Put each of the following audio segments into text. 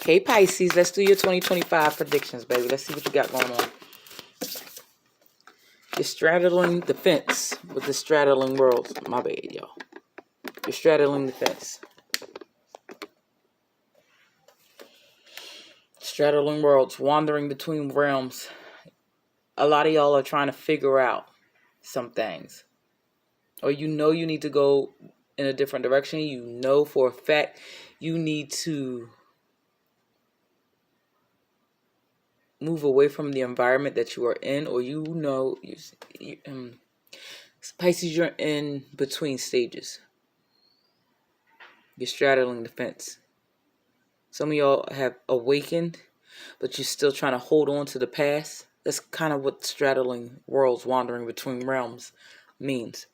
Okay, Pisces, let's do your 2025 predictions, baby. Let's see what you got going on. You're straddling the fence with the straddling worlds. My bad, y'all. You're straddling the fence. Straddling worlds, wandering between realms. A lot of y'all are trying to figure out some things. Or you know you need to go in a different direction. You know for a fact you need to move away from the environment that you are in. Or you know, Pisces, you're in between stages. You're straddling the fence. Some of y'all have awakened, but you're still trying to hold on to the past. That's kind of what straddling worlds, wandering between realms means.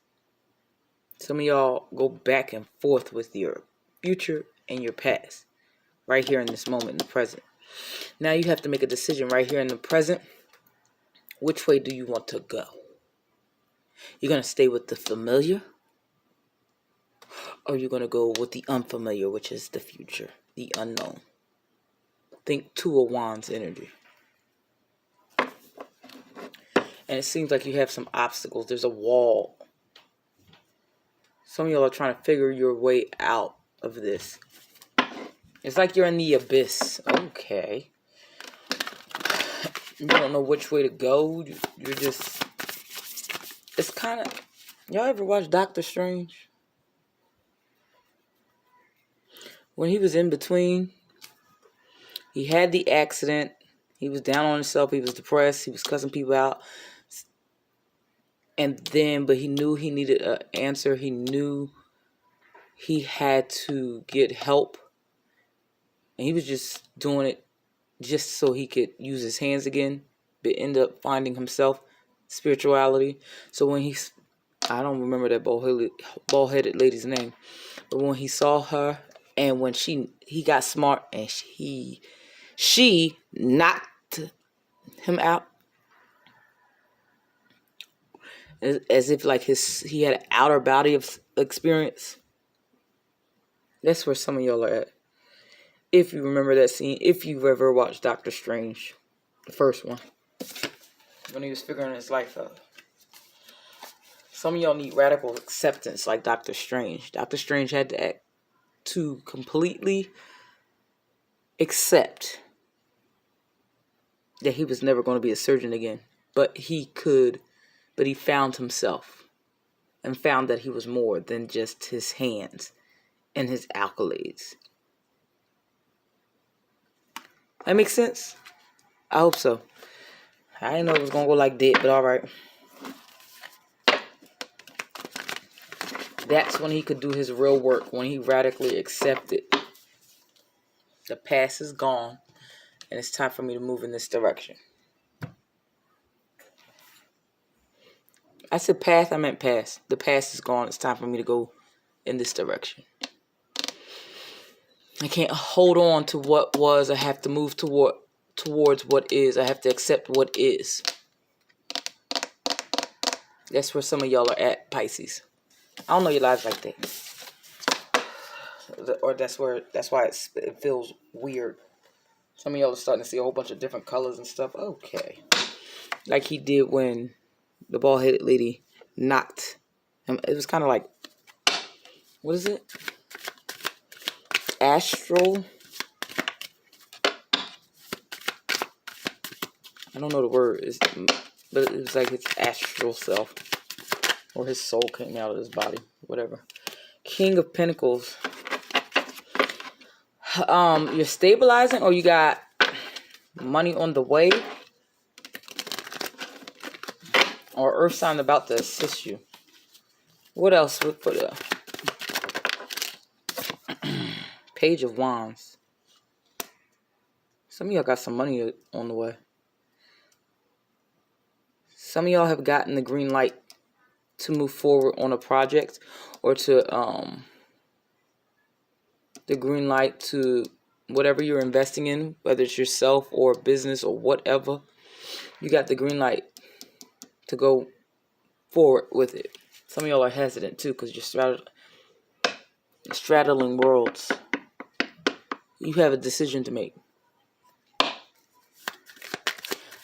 Some of y'all go back and forth with your future and your past right here in this moment, in the present. Now you have to make a decision right here in the present. Which way do you want to go? You're going to stay with the familiar, or you're going to go with the unfamiliar, which is the future, the unknown. Think Two of Wands energy. And it seems like you have some obstacles. There's a wall. Some of y'all are trying to figure your way out of this. It's like you're in the abyss. Okay. You don't know which way to go. You're just... It's kind of... Y'all ever watch Doctor Strange? When he was in between, he had the accident. He was down on himself. He was depressed. He was cussing people out. And then, but he knew he needed an answer. He knew he had to get help. And he was just doing it just so he could use his hands again. But end up finding himself, spirituality. So when he's... I don't remember that bald-headed lady's name. But when he saw her, and when he got smart, and she knocked him out. As if like he had an outer body of experience. That's where some of y'all are at. If you remember that scene, if you've ever watched Doctor Strange, the first one, when he was figuring his life out. Some of y'all need radical acceptance like Doctor Strange. Doctor Strange had to completely accept that he was never going to be a surgeon again. But he found himself and found that he was more than just his hands and his accolades. That makes sense? I hope so. I didn't know it was going to go like that, but alright. That's when he could do his real work, when he radically accepted. The past is gone, and it's time for me to move in this direction. I said path, I meant past. The past is gone, it's time for me to go in this direction. I can't hold on to what was. I have to move towards what is. I have to accept what is. That's where some of y'all are at, Pisces. I don't know your lives like that. Or that's why it feels weird. Some of y'all are starting to see a whole bunch of different colors and stuff. Okay. Like he did when the bald-headed lady knocked him. It was kind of like, what is it? Astral. I don't know the word, but it was like his astral self, or his soul came out of his body, whatever. King of Pentacles. You're stabilizing, or you got money on the way, or earth sign about to assist you. What else would put a Page of Wands? Some of y'all got some money on the way. Some of y'all have gotten the green light to move forward on a project, or to the green light to whatever you're investing in, whether it's yourself or business or whatever. You got the green light to go forward with it. Some of y'all are hesitant too, because you're straddling worlds. You have a decision to make.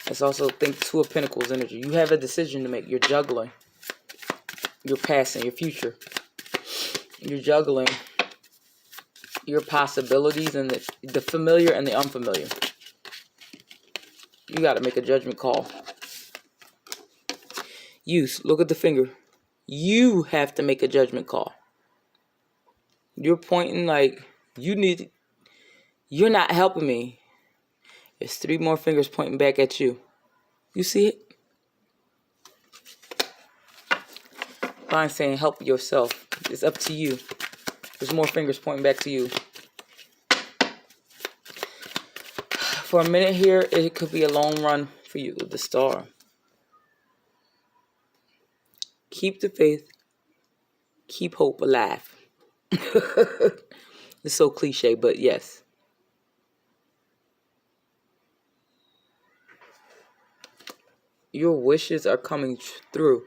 Let's also think Two of Pentacles energy. You have a decision to make. You're juggling your past and your future. You're juggling your possibilities and the familiar and the unfamiliar. You got to make a judgment call. Youth, look at the finger. You have to make a judgment call. You're pointing like you're not helping me. There's 3 more fingers pointing back at you. You see it? Fine, saying help yourself. It's up to you. There's more fingers pointing back to you. For a minute here, it could be a long run for you with the Star. Keep the faith. Keep hope alive. It's so cliche, but yes. Your wishes are coming through.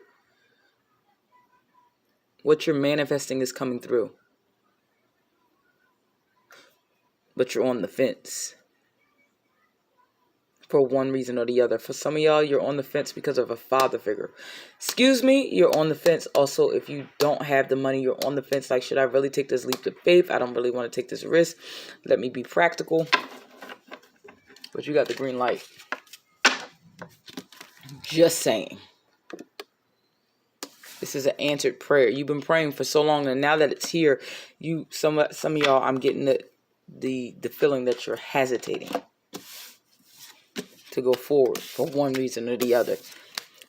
What you're manifesting is coming through. But you're on the fence. For one reason or the other. For some of y'all, you're on the fence because of a father figure. Excuse me, you're on the fence. Also, if you don't have the money, you're on the fence. Like, should I really take this leap of faith? I don't really want to take this risk. Let me be practical. But you got the green light. Just saying. This is an answered prayer. You've been praying for so long, and now that it's here, some of y'all, I'm getting the feeling that you're hesitating to go forward for one reason or the other.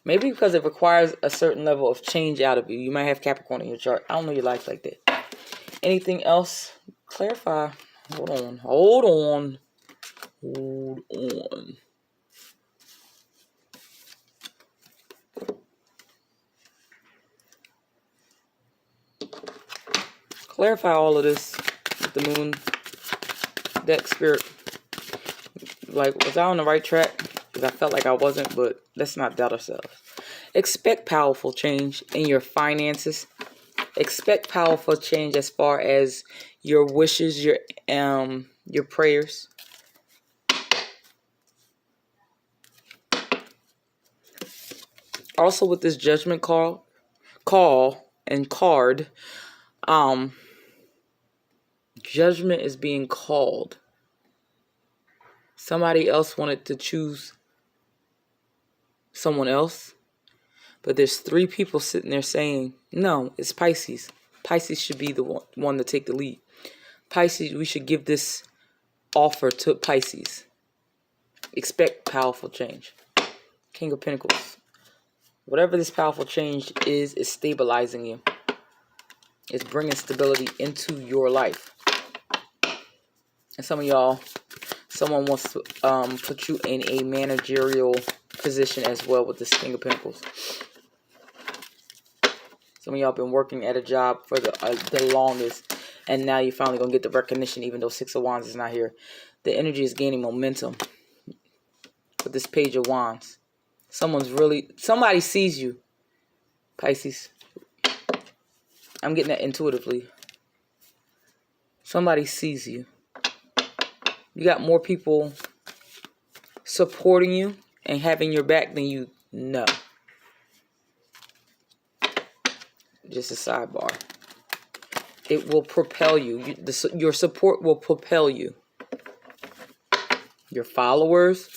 Maybe because it requires a certain level of change out of you. You might have Capricorn in your chart. I don't know your life like that. Anything else? Clarify. Hold on. Clarify all of this with the moon deck, spirit. Like, was I on the right track? Because I felt like I wasn't, but let's not doubt ourselves. Expect powerful change in your finances. Expect powerful change as far as your wishes, your prayers. Also with this judgment call and card, judgment is being called. Somebody else wanted to choose someone else, but there's 3 people sitting there saying, no, it's Pisces. Pisces should be the one to take the lead. Pisces, we should give this offer to Pisces. Expect powerful change. King of Pentacles. Whatever this powerful change is stabilizing you. It's bringing stability into your life. And some of y'all, someone wants to put you in a managerial position as well with this King of Pentacles. Some of y'all been working at a job for the longest, and now you're finally going to get the recognition even though 6 of Wands is not here. The energy is gaining momentum with this Page of Wands. Somebody sees you, Pisces. I'm getting that intuitively. Somebody sees you. You got more people supporting you and having your back than you know. Just a sidebar. It will propel you. Your support will propel you. Your followers,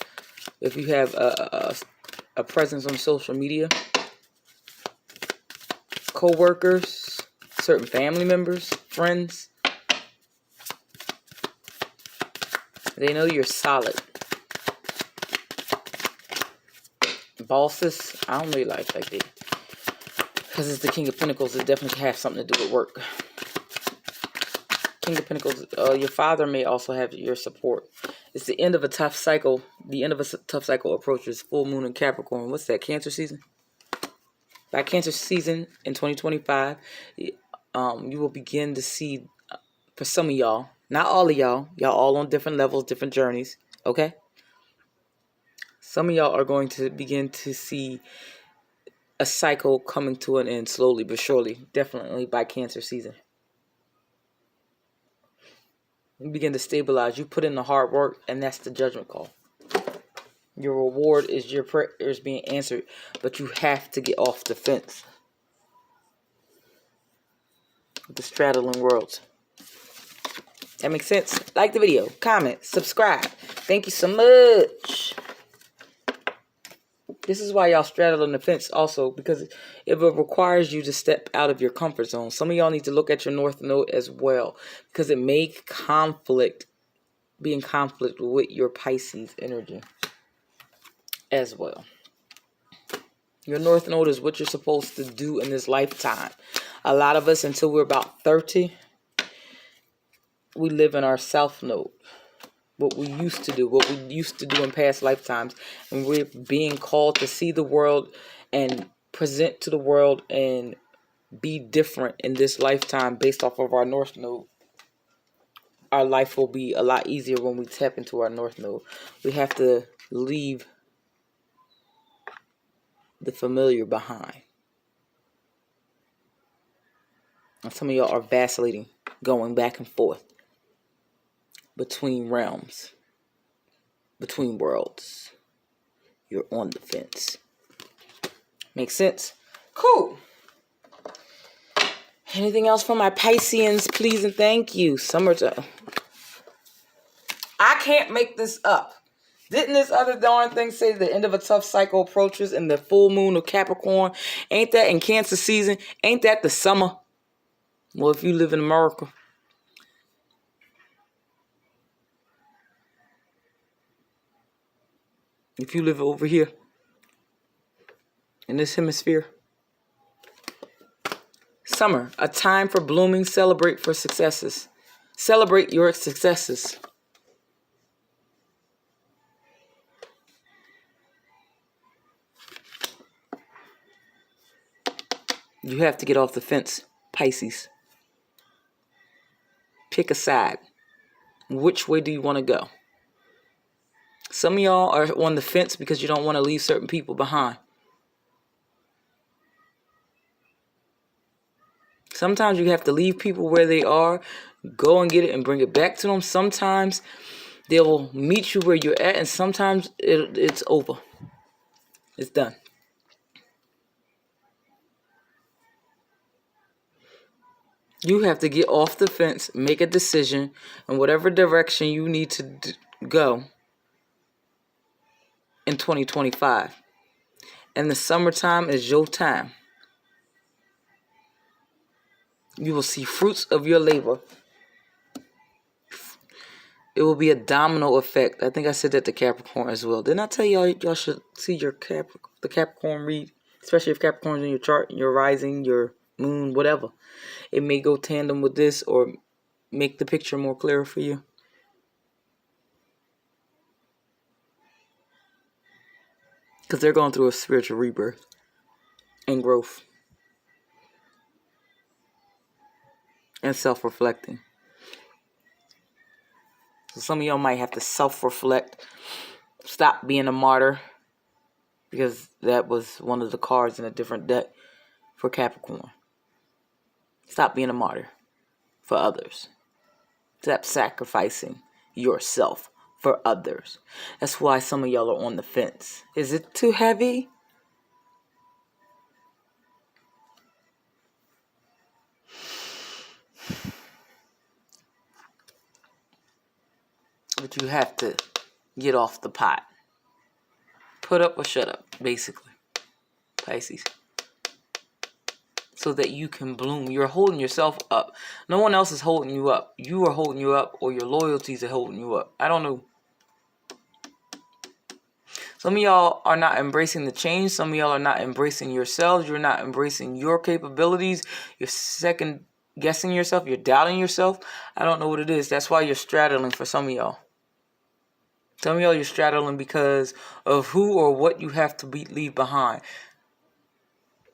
if you have a presence on social media, co-workers, certain family members, friends, they know you're solid. Bosses, I don't really like that. Because it's the King of Pentacles, it definitely has something to do with work. King of Pentacles, your father may also have your support. It's the end of a tough cycle. The end of a tough cycle approaches full moon in Capricorn. What's that, Cancer season? By Cancer season in 2025, you will begin to see, for some of y'all, not all of y'all all on different levels, different journeys, okay? Some of y'all are going to begin to see a cycle coming to an end slowly but surely, definitely by Cancer season. You begin to stabilize. You put in the hard work, and that's the judgment call. Your reward is your prayers being answered, but you have to get off the fence. The straddling worlds. That makes sense? Like the video, comment, subscribe. Thank you so much. This is why y'all straddle on the fence also, because it requires you to step out of your comfort zone. Some of y'all need to look at your North Node as well, because it may be in conflict with your Pisces energy as well. Your North Node is what you're supposed to do in this lifetime. A lot of us, until we're about 30, we live in our South Node. What we used to do, in past lifetimes. And we're being called to see the world and present to the world and be different in this lifetime based off of our North Node. Our life will be a lot easier when we tap into our North Node. We have to leave the familiar behind. And some of y'all are vacillating, going back and forth between realms, between worlds. You're on the fence. Make sense? Cool. Anything else for my Pisceans, please and thank you. Summertime. I can't make this up. Didn't this other darn thing say the end of a tough cycle approaches in the full moon of Capricorn? Ain't that in Cancer season? Ain't that the summer? Well, if you live in America. If you live over here in this hemisphere. Summer, a time for blooming. Celebrate for successes. Celebrate your successes. You have to get off the fence, Pisces. Pick a side. Which way do you want to go? Some of y'all are on the fence because you don't want to leave certain people behind. Sometimes you have to leave people where they are, go and get it and bring it back to them. Sometimes they will meet you where you're at, and sometimes it's over. It's done. You have to get off the fence, make a decision in whatever direction you need to go in 2025. And the summertime is your time. You will see fruits of your labor. It will be a domino effect. I think I said that to Capricorn as well. Didn't I tell y'all should see the Capricorn read? Especially if Capricorn's in your chart, your rising, your moon, whatever. It may go tandem with this or make the picture more clear for you. Because they're going through a spiritual rebirth and growth. And self-reflecting. So some of y'all might have to self-reflect. Stop being a martyr. Because that was one of the cards in a different deck for Capricorn. Stop being a martyr for others. Stop sacrificing yourself for others. That's why some of y'all are on the fence. Is it too heavy? But you have to get off the pot. Put up or shut up, basically. Pisces. So that you can bloom. You're holding yourself up. No one else is holding you up. You are holding you up, or your loyalties are holding you up. I don't know. Some of y'all are not embracing the change. Some of y'all are not embracing yourselves. You're not embracing your capabilities. You're second guessing yourself. You're doubting yourself. I don't know what it is. That's why you're straddling for some of y'all. Some of y'all, you're straddling because of who or what you have to leave behind.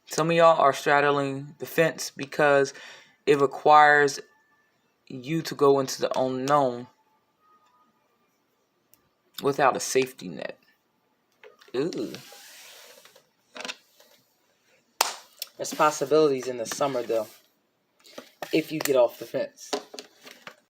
Some of y'all are straddling the fence because it requires you to go into the unknown without a safety net. Ooh. There's possibilities in the summer, though, if you get off the fence.